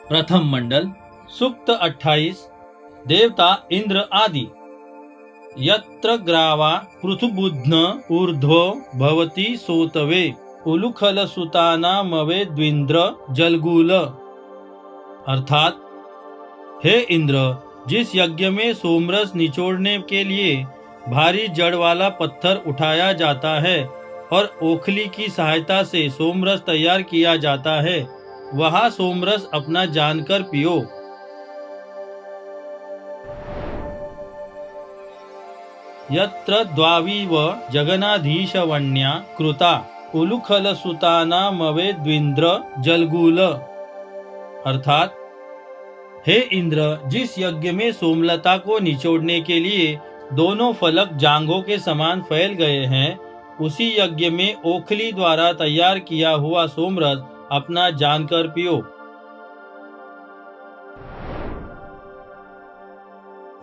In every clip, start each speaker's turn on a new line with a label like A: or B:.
A: प्रथम मंडल सूक्त 28 देवता इंद्र आदि। यत्र ग्रावा पृथुबुध्न ऊर्ध्वो भवति सोतवे उलुखल सुतानामवे द्विंद्र जलगुल। अर्थात, हे इंद्र, जिस यज्ञ में सोमरस निचोड़ने के लिए भारी जड़ वाला पत्थर उठाया जाता है और ओखली की सहायता से सोमरस तैयार किया जाता है, वहाँ सोमरस अपना जानकर पियो। यत्र द्वाविव जगनाधीशवन्या कृता उलुखल सुतानामवे द्विंद्र जलगुल। अर्थात, हे इंद्र, जिस यज्ञ में सोमलता को निचोड़ने के लिए दोनों फलक जांघों के समान फैल गए हैं, उसी यज्ञ में ओखली द्वारा तैयार किया हुआ सोमरस अपना जानकर पियो।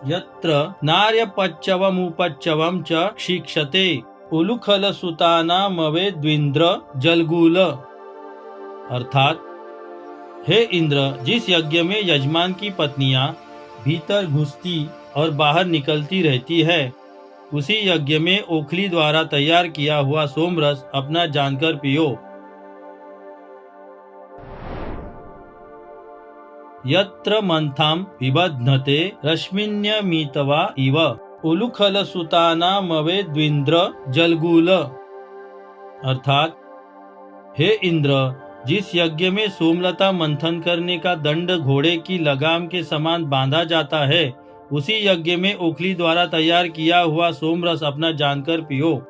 A: यत्र नार्यपच्चवमुपच्चवं च क्षिक्षते उलुखल सुतानामवे द्विंद्र जलगुल। अर्थात, हे इंद्र, जिस यज्ञ में यजमान की पत्नियां भीतर घुसती और बाहर निकलती रहती है, उसी यज्ञ में ओखली द्वारा तैयार किया हुआ सोमरस अपना जानकर पियो। यत्र मंथाम विबध्नते रश्मिन्यमितवा इव उलुखल सुतानामवे द्विंद्र जलगुल। अर्थात, हे इंद्र, जिस यज्ञ में सोमलता मंथन करने का दंड घोड़े की लगाम के समान बांधा जाता है, उसी यज्ञ में ओखली द्वारा तैयार किया हुआ सोमरस अपना जानकर पियो।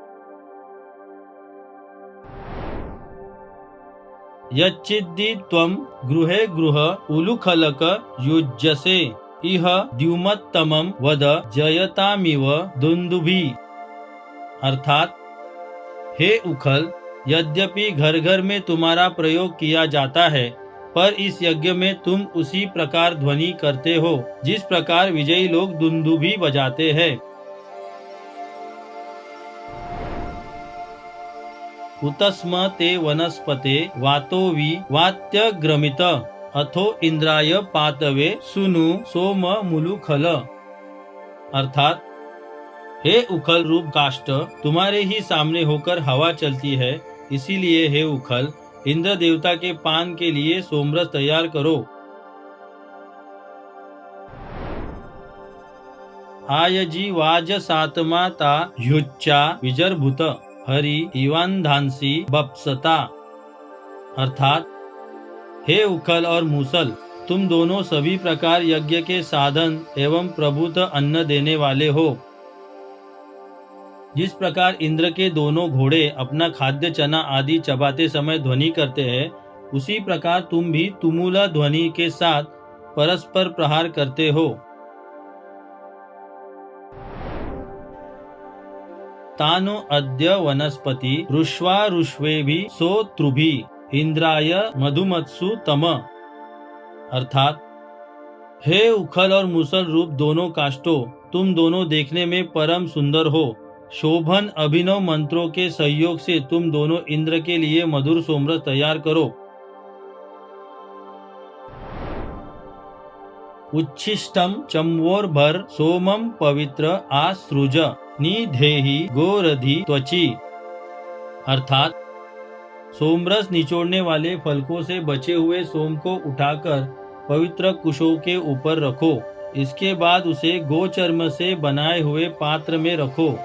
A: यच्चिद्दि त्वं गृहे गृह उलुखलक युज्यसे इह द्युमत्तमं वद जयतामिव दुन्दुभि। अर्थात, हे उखल, यद्यपि घर घर में तुम्हारा प्रयोग किया जाता है, पर इस यज्ञ में तुम उसी प्रकार ध्वनि करते हो जिस प्रकार विजयी लोग दुन्दुभि बजाते हैं। उतस्म ते वनस्पते वातोवि वात्यग्रमित अथो इंद्राय पातवे सुनु सोम मुलुखल। अर्थात, हे उखल रूप काष्ठ, तुम्हारे ही सामने होकर हवा चलती है, इसीलिए हे उखल, इंद्र देवता के पान के लिए सोमरस तैयार करो। आयजी वाज सातमा ता ह्युच्चा विजर्भूत हरि इवांधांसी बप्सता। अर्थात, हे उखल और मूसल, तुम दोनों सभी प्रकार यज्ञ के साधन एवं प्रभुत अन्न देने वाले हो। जिस प्रकार इंद्र के दोनों घोड़े अपना खाद्य चना आदि चबाते समय ध्वनि करते हैं, उसी प्रकार तुम भी तुमुला ध्वनि के साथ परस्पर प्रहार करते हो। तानो अद्य वनस्पति ऋष्वारुष्वेभि सोत्रुभि इंद्राय मधुमत्सु तम। अर्थात, हे उखल और मूसल रूप दोनों काष्ठों, तुम दोनों देखने में परम सुंदर हो। शोभन अभिनव मंत्रों के सहयोग से तुम दोनों इंद्र के लिए मधुर सोमरस तैयार करो। उच्छिष्टम चम्वोर्भर सोमम पवित्र आसृज निधेहि गोरधि त्वचि। अर्थात, सोमरस निचोड़ने वाले फलकों से बचे हुए सोम को उठाकर पवित्र कुशों के ऊपर रखो। इसके बाद उसे गोचर्म से बनाए हुए पात्र में रखो।